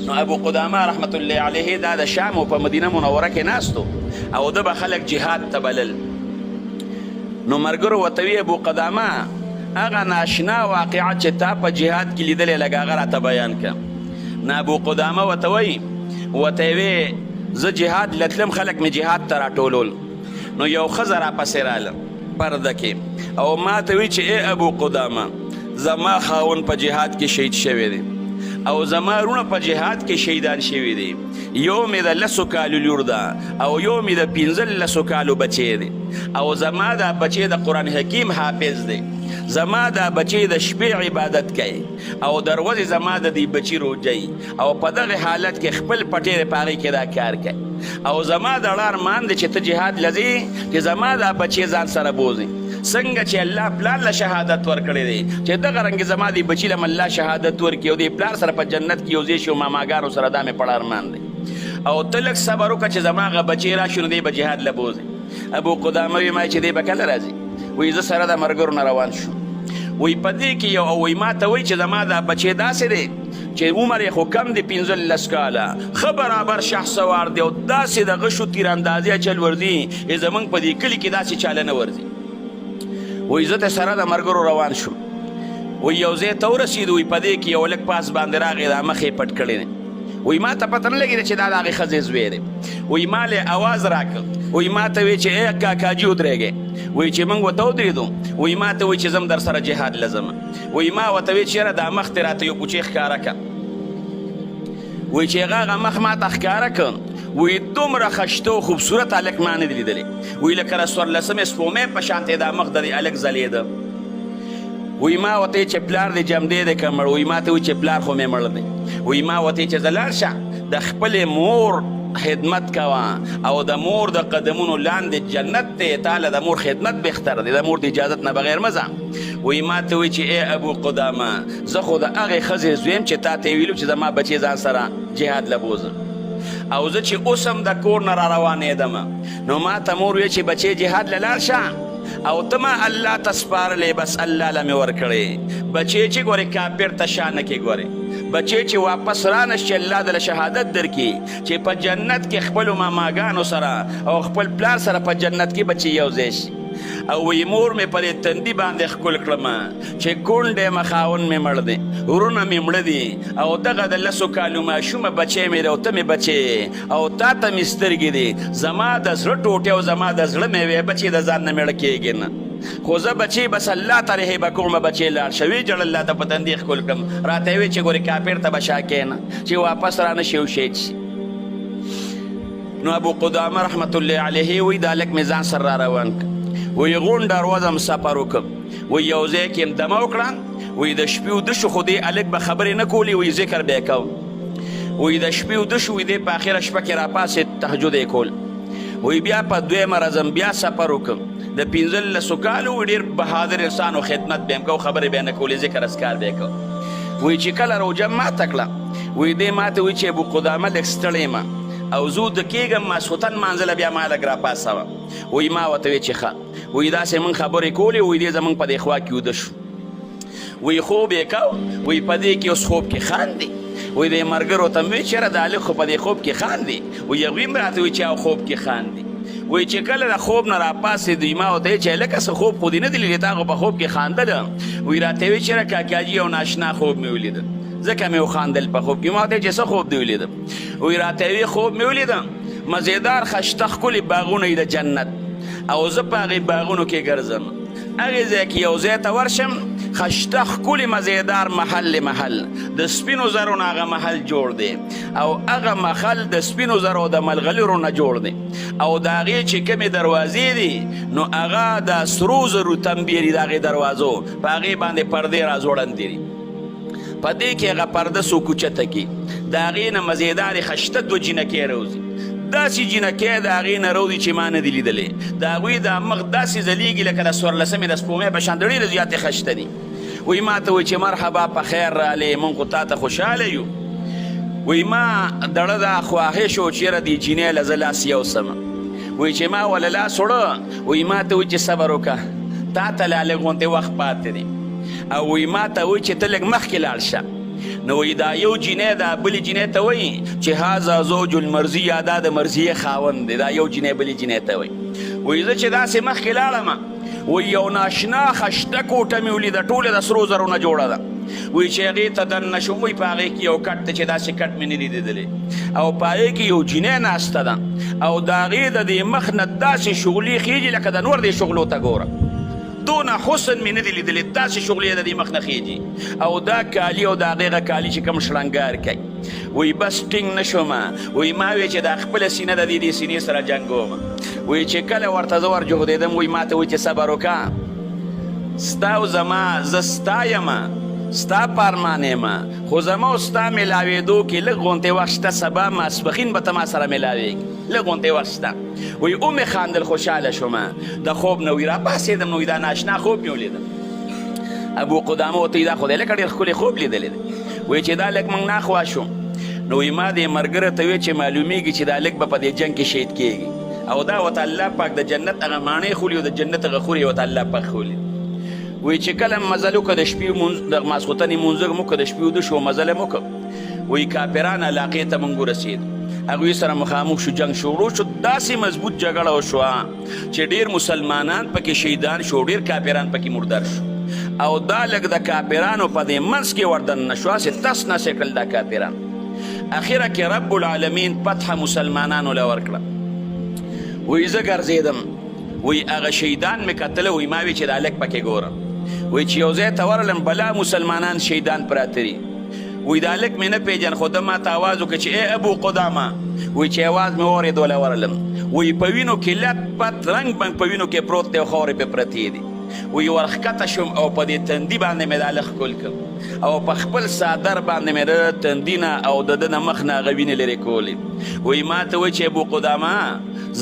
نو ابو قدامه رحمت الله علیه دا د شام او په مدینه منوره کې ناستو او د به خلک جهاد ته بلل. نو ملګرو ورته وی ابو قدامه هغه ناشنا واقعه چې تا په جهاد کې لیدلې لږ هغه راته بیان کړه. نو ابو قدامه ورته وی زه جهاد لتلم خلک مې جهاد ته راټولول. نو یو ښځه راپسې راله پرده کې او ما ته وی چې ای ابو قدامه زما خاون په جهاد کې شهید شوی دی او زما رونه په جهاد کې شهیدان شوي دي. یو مې د 10 کالو لور ده او یو مې د 15 کالو بچی دی او زما دا بچی د قرآن حکیم حافظ دی. زما دا بچی د شپې عبادت کوي او د ورځې زما د دې بچی روجي او په دغه حالت کې خپل پټې په هغې کې دا کار کوي او زما د اړه ارمان دی چې ته جهاد لځې چې زما دا بچی ځان سره بوځي. څنګه چې الله پلار له شهادت ورکړی دی چې دغه رنګې زما دې بچي له الله شهادت ورکړي او دې پلار سره په جنت کې یو ځای شي او ماماګانو سره دا مې پړه ارمان دی او ته لږ صبر وکړه چې زما هغه بچی راشي نو دی به جهاد له بوځي. ابو قدامه وی ما چې دی به کله راځي؟ وی زه سره د ملګرو نه روان شو. وی په دې کې یو وی ما ته وی چې زما دا بچی داسې دی چې عمر یې خو کم دی 15 کاله ښه برابر شهسوار دی او داسې د غشو تیراندازي چل ورځي زموږ په دې کلي کې داسې چاله نه ورځي. وی زه ته سره د ملګرو روان شوم. وی یو ځای ته ورسېدو. وی په دې کې یو لږ پاس باندې راغی دا مخ یې پټ کړی دی. وی ما ته پته نه لګېده چې دا د هغې ښځې زوی دی. وی ما له اواز راکړ. وی ما ته وی چې ای کاکاجي ودرېږئ. وی چې موږ ورته ودرېدو. وی ما ته وی چې زم در سره جهاد له ځم. وی ما ورته وی چې یاره دا مخ دې راته یو کوچې ښکاره کړه. وی چې هغه مخ ما ته ښکاره کړ. وی دومره ښایسته او خوبصورت هلک ما نه دی لیدلی. وی لکه د 14مې سپومې په شانتې دا مخ د دې هلک ځلېده. وی ما ورته چې پلار دې جمدې دی که مړ؟ وی ما ته وی چې پلار خو مې مړ دی. وی ما ورته چې زه لاړ شه د خپلې مور خدمت کوه او د مور د قدمونو لاندې جنت دی. تاله د مور خدمت بهتر دی، د مور د اجازت نه بغیر مه ځه. وی ما ته وی چې ای ابو قدامه زه خو د هغې ښځې زویم چې تا ته یې ویلو چې زما بچې ځان سره جهاد له بوځم او زه چې اوس هم د کور نه را روانېدم نو ما ته مور وی چې بچې جهاد له لاړ شه او ته ما الله ته سپارلې بس الله له مې ورکړې. بچې چې ګورې کافر ته شا نه کې ګورې بچې چې واپس رانش چې الله دله شهادت درکړي چې په جنت کې خپلو ماماګانو سره او خپل پلار سره په جنت کې بچې یو ځای شي. او وی مور مې په دې تندي باندې ښکل کړم چې کونډې مخاون مې مړ دی، ورونه مې مړه دي او دغه د 10 کالو ماشومه بچی مې دی او ته مې بچې او تا ته مې سترګې دي. زما د زړه ټوټې او زما د زړه مېوې بچې د ځان نه مېړه کېږي نه، خو زه بچې بس الله ته رهبه کوم بچې لاړ شه. ویې ژړل الله ته په تندي ښکل کړم راته یې ویې چې ګورې کافر ته به شا کښېنه چې واپس را نه شي او شهید شي. نو ابو قدامه رحمت الله علیه وی دا هلک مې ځان سره را روان کړ. وی غونډه روزم سفر وکړم. وی یو ځای کې م دمه وکړه. وی د شپې وده شو خو دې هلک به خبرې نه کولې. وی ذکر به یې کوم. وی د شپې وده شو. وی دې په اخره شپه کې راپاسېد تهجد یې کول. وی بیا په دویمه ورځ بیا سفر وکړم د 15 کالو. وی ډېر بهادر انسان و خدمت به یې م کو خبرې به یې نه کولې ذکر اذکار به یې کو. وی چې کله روژه ماته کړه وی دې ماته وی چې ابو قدامه لږ ستړی یم او زه د کېږم ماسخوتن مانځله بیا ما لږ راپاسوه. وی ما ورته وی چې ښه وی داسې موږ خبرې کولې. وی دې زموږ په دې خوا کې وده شو. وی خوب یې کو. وی په دې کې اوس خوب کې خاندي. وی دې ملګرو ته مې وی چې یاره دا هلک خو په دې خوب کې خاندي. وی هغوی هم راته وی چې او خوب کې خاندي. وی چې کله د خوب نه راپاسېدو ما ورته وی چې هلکه څه خوب خو دې نه دي لیدلی تا خو په خوب کې خاندله. وی راته وی چې یاره کاکاجي یو ناشنا خوب مې ولیده ځکه مې وخاندل په خوب کې. ما ورته چې څه خوب دې ولیدم؟ وی راته وی خوب مې ولیدم مزېدار ښایسته ښکلي باغونه یې د جنت او زه په هغې باغونو کې ګرځم. هغې ځای کې یو ځای ته ورشم ښایسته ښکلي مزېدار محل محل د سپینو زرو نه هغه محل جوړ دی او هغه محل د سپینو زرو د ملغلرو نه جوړ دی او د هغې چې کومې دروازې دي نو هغه د سرو زرو تمبې دي د هغې دروازو په هغې باندې پردې راځوړندې دي. په دې کې هغه پرده څو کوچته کي د هغې نه مزېدارې ښایسته 2 جینکۍ راوځي. داسې جینکۍ د هغې نه راوځي چې ما نه دي لیدلې. د هغوی د مخ داسې ځلیږي لکه د 14مې د سپومۍ په شان د ډېرې زیاتې ښایسته دي. وی ما ته وی چې مرحبا په خیر رالې مونږ خو تا ته خوشحاله یو. وی ما دړه دا خواهش و چې یاره دې جینۍ له زه لاس یوسمه. وی چې ما وله لاس وړه. وی ما ته وی چې صبر وکړه تا ته لا لږ غوندې وخت پاتې دی او وی ما ته وی چې ته لږ مخکې لاړ شه. نو وایي دا یو جینۍ ده بلې جینۍ ته وایي چې هذا زوج المرضي یا دا د مرضیې خاوند دی دا یو جینۍ بلې جینۍ ته وایي وایي زه چې داسې مخکې لاړم وایي یو ناشنا خشته کوټه مې ولیده ټوله د سرو زرو نه جوړه ده وایي چې هغې ته دننه شوم وایي په هغې کې یو کټ دی چې داسې کټ مې نه دی لیدلی او په هغې کې یو جینۍ ناسته ده او د هغې د دې مخ نه داسې شغلې خیږي لکه د نور دې شغلو ته ګوره دونه حسن مې نه دی لیدلی داسې شغلې د دې مخ نه خیږي او دا کالي او د هغې کالي چې کوم شړنګار کوي وایي بس ټینګ نه شوم وایي ما وی چې دا خپله سینه د دې سینې سره جنګوم وایي چې کله ورته زه ورجهودېدم وایي ما ته وایي چې صبر وکړه ستا او زما زه ستا یم ستا په ارمان یم خو زما او ستا میلاوېدو کې لږ غونتې وخت شته سبا ماسپښین به ته ما سره میلاوېږي لږ غونتې وخت شته وایي ومې خاندل خوشحاله شوم د خوب نه وایي راپاڅېدم نو دا ناشنا خوب مې ولیدم ابو قدامه ورته وایي دا خو دی لکه ډېر ښکلی خوب لیدلی دی وایي چې دا لږ موږ ناخوا شو نو وایي ما دې ملګري ته وایي چې معلومیږي چې دا لږ به په دې جنګ کې شهید کېږي او دا ورته الله پاک د جنت هغه ماڼۍ خولي او د جنت هغه خورې ورته الله پاک خولي وایي چې کله مزل وکړه د شپې د ماسخوتنې مونځ مو وکړه د شپې وده شو مزل یې مو وکړه وایي کافران علاقې ته موږ ورسېدو هغوی سره مخامخ شو جنګ شروع شو داسې مضبوط جګړه وشوه چې ډېر مسلمانان پکې شهیدان شو ډېر کافران پکې مردار شو او دا لږ د کافرانو په دې منځ کې وردننه شو هسې تس نسې کړل دا کافران اخره کې رب العالمین فتح مسلمانانو له ورکړه وایي زه ګرځېدم وایي هغه شهیدان مې کتله وایي ما وی چې دا لږ پکې ګورم وایي چې یو ځای ته ورغلم بلا مسلمانان شهیدان پراته دي وایي دا لږ مې نه پېژن خو ده ما ته آواز وکړه چې ای ابو قدامه وایي چې آواز مې واورېد وله ورغلم وایي په وینو کې لت پت رنګ بنګ په وینو کې پروت دی او خاورې پې پرتې دي وایي ورښکته شوم او په دې تندي باندې مې دا لږ ښکل کړ او په خپل څادر باندې مې د تندي نه او د ده نه مخ نه هغه وینې لرې کولې وایي ما ته وایي چې ابو قدامه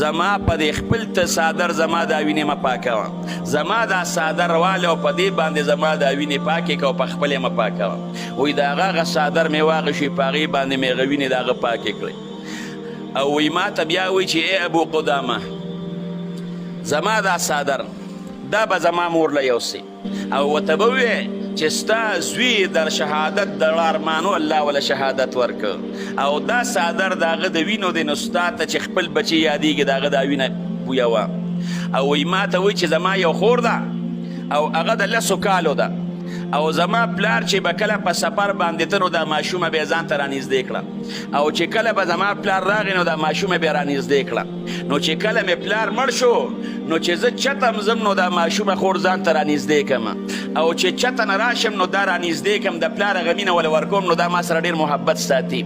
زما په دې خپل څادر زما دا وینې مه پاکوه زما دا څادر واله او په دې باندې زما دا وینې پاکې که او په خپل یې مه پاکوه وایي د هغه څادر مې واغشوي په هغې باندې مې هغه وینې د هغه پاکې کړې او وایي ما ته بیا وایي چې ای ابو قدامه زما دا څادر دا به زما مور له یوسي او ورته به ووایې چې ستا زوی در شهادت د ارمانو الله وله شهادت ورکړ او دا څادر د هغه د وینو دی نو ستا ته چې خپل بچی یادېږي د هغه دا وینه بویوه او وایي ما ته وایي چې زما یو خور ده او هغه د 10 کالو ده او زما پلار چې به کله په سفر باندې ته نو دا ماشومه بیا ځان ته رانږدې کړه او چې کله به زما پلار راغی نو دا ماشومه بیا رانږدې کړه نو چې کله مې پلار مړ شو نو چې زه چته م ځم نو دا ماشومه خور ځان ته رانږدې کړم او چې چته نه راشم نو دا رانږدې کړم د پلار هغه مینه وله ورکوم نو دا ما سره ډېر محبت ساتي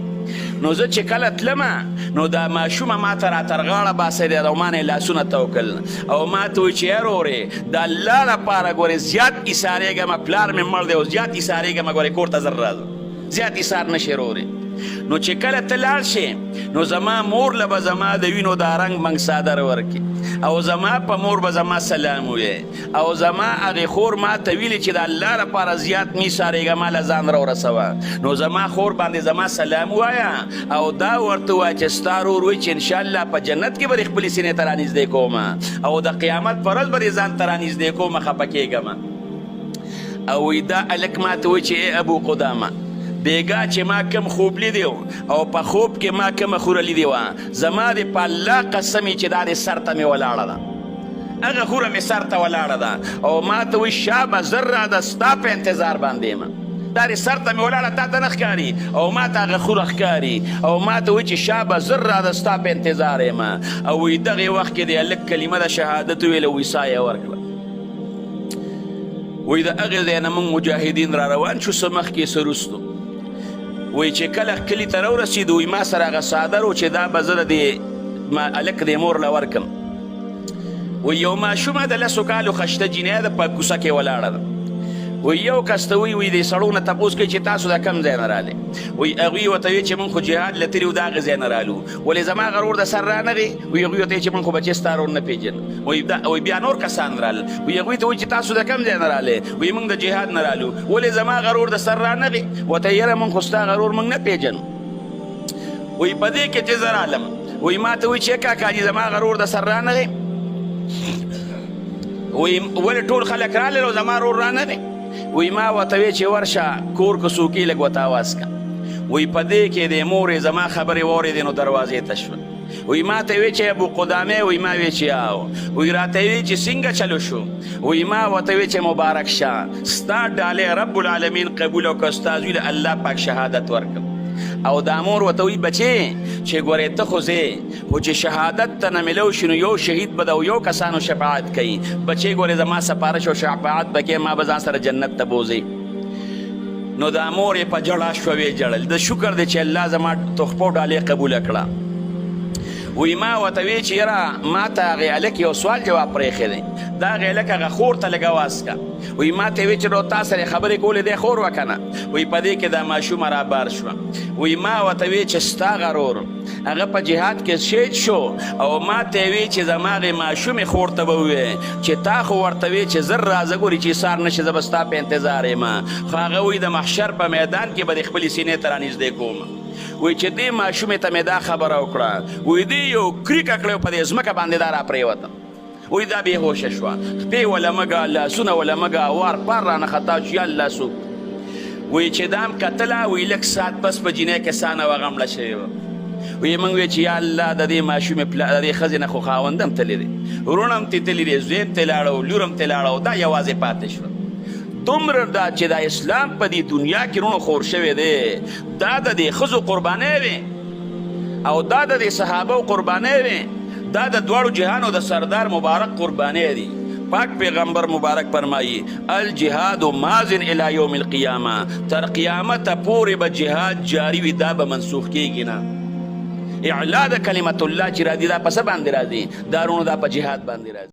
نو زه چې کله تلمه نو دا ماشومه ما ته راتر غاړه باسېدې او ما نه یې لاسونه تو کړل او ما ته وایي چې یارورې د الله لپاره ګورې زیات ایسارېږم پلار مې مړ دی او زیات ایسارېږم ګورې کور ته زر راځم زیات ایسار نشې رورې نو چې کله ته لاړ شې نو زما مور له به زما د وینو دا رنګ منګ څادر ورکړي او زما په مور به زما سلام ووایې او زما هغې خور ما ته ویلي چې د الله لپاره زیات مې ایسارېږه ما له ځان راورسوه نو زما خور باندې زما سلام ووایه او دا ورته ووایه چې ستا رور وایي چې انشاءالله په جنت کې به دې خپلې سینې ته رانږدې کوم او د قیامت په ورځ به دې ځان ته رانږدې کوم خفه کېږم او وایي دا هلک ما ته وایي چې ای ابو قدامه بیګا چې ما کم خوب لیدی او په خوب کې ما کومه خوره لیدې وه زما د په الله قسم چې دا د سر ته مې ولاړه ده هغه خوره مې سر ته ولاړه ده او ما ته وایي شابه زر راده ستا په انتظار باندې یم دا د سر ته مې ولاړه تا ته نه ښکاري او ما ته هغه خوره ښکاري او ما ته وایي چې شابه زر راده ستا په انتظار یم او وایي دغې وخت کې د هلک کلمه د شهادت وویله وایي ساه یې ورکړه وایي د هغې ځای نه موږ مجاهدین را روان شو څه مخکې څه وروستو وایي چې کله کلي ته راورسېدو وایي ما سره هغه څادر و چې دا به زه د دې هلک دې مور له ورکړم وایي یو ماشومه د 10 کالو خشته جینۍ ده په کوڅه کې ولاړه ده وایي یو کس ته وایي دې سړو نه تپوس کوي چې تاسو د کم ځای نه رالې وایي هغوی ورته وایي چې موږ خو جهاد له تلي وو د هغې ځای نه رالو ولې زما هغه رور د سر رانغې وایي هغوی ورته وایي چې موږ خو بچې ستا رور نه پېژنو وایي بیا نور کسان رال وایي هغوی ته وایي چې تاسو د کم ځای نه رالې وایي موږ د جهاد نه رالو ولې زما هغه رور د سر رانغې ورته یاره موږ خو ستا هغه رور موږ نه پېژنو وایي په دې کې چې زه رالم وایي ما ته وایي چې کاکا جي زما هغه رور د سر رانغې وایي ولې ټول خلک رالل او زما رور رانغې وی ما ورته وی چې ورشه کور که څوکۍ لږ ورته اواز که. وی په دې کې د مورې زما خبرې واورېدې نو دروازې ته شوه. وی ما ته وی چې ابو قدامه، وی ما وی چې یاو. وی راته وی چې څنګه چلو شو؟ وی ما ورته وی چې مبارک شه، ستا ډالۍ رب العالمین قبول وکړه، ستا زوی له الله پاک شهادت ورکړ. او دا مور ورته وی بچې چې ګورې ته خو ځې، خو چې شهادت ته نه میلو شي نو یو شهید به د یو کسانو شفاعت کوي. بچې ګورې زما سپارش او شفاعت به کوې، ما به ځان سره جنت ته بوځې. نو دا مور یې په ژړا شوه، ویې ژړل. د شکر دی چې الله زما تحفه ډالۍ قبوله کړه. وی ما ورته وی چې یاره ما ته هغې هلک یو سوال جواب پرېښی دی، دا هغې هلک هغه خور ته لږ اواز که. وی ما ته وی چې نو تا سره خبرې کولې دی خور وه که نه؟ وی په دې کې دا ماشومه رابار شوه. وی ما ورته وی چې ستا غرور هغه په جهاد کې شهید شو، او ما ته وی چې زما هغې ماشومې خور ته به ووایې چې تا خو ورته وی چې زر راځه ګورې چې ایثار نه شي، زه به ستا په انتظار یم. خو هغه وی د محشر په میدان کې به د خپلې سینې ته رانږدې کوم. وی چې دې ماشومې ته مې دا خبره وکړه، وی دې یو کریکه کړی په دې ځمکه باندې دا راپرېوته. وی دا بېهوشه شوه، خپې وله مږه، لاسونه وله مږه، وار پار رانه خطا شو، یا الله څوک. وی چې دا هم کتله، وی لږ ساعت پس په جینۍ کې سا نه وغمړه شوې وه. وی موږ وی چې یا الله د دې ماشومې د دې ښځې نه خو خاوند هم تللی دی، وروڼه هم تې تللی دی، زوی هم تې لاړه، لور هم تې لاړه، دا یوازې پاتې شوه. دومره دا چې دا اسلام په دې دنیا کې رونو خور شوی دی، دا د دې ښځو قربانۍ وې او دا د دې صحابو قربانۍ وې، دا د دواړو جهانو د سردار مبارک قربانۍ دي. پاک پیغمبر مبارک فرمایي الجهاد ماضٍ الی یوم القیامه، تر قیامته پورې به جهاد جاری وي، دا به منسوخ کېږي نه. اعلا د کلمت الله چې راځي دا په څه باندې راځي؟ دا رونو دا په جهاد باندې راځي.